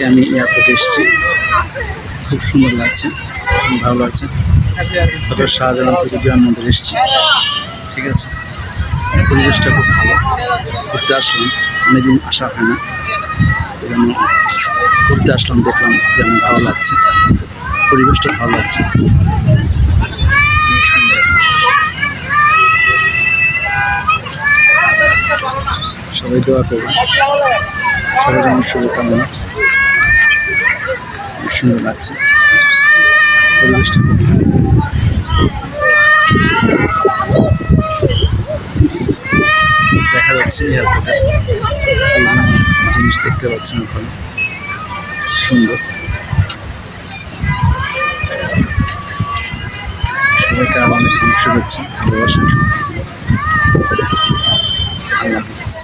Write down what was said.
আজকে আমি এয়ারপোর্টে এসেছি, খুব সুন্দর লাগছে, ভালো লাগছে। তারপর শাহজালাল থেকে বিমানবন্দর এসেছি, ঠিক আছে। পরিবেশটা খুব ভালো, ঘুরতে আসলাম, অনেকদিন আসা হয় না, এজন্য ঘুরতে আসলাম, দেখলাম যে আমার ভালো লাগছে, পরিবেশটা ভালো লাগছে। সবাই দোয়া করবেন, সবাই যেমন শুভকামনা। সুন্দর লাগছে পরিবেশটা, দেখা যাচ্ছে এয়ারপোর্টে বিভিন্ন জিনিস দেখতে পাচ্ছেন ওখানে, সুন্দর। সবাইকে আরো অনেক শুভেচ্ছা, ভালোবাসা। আল্লাহ হাফিজ।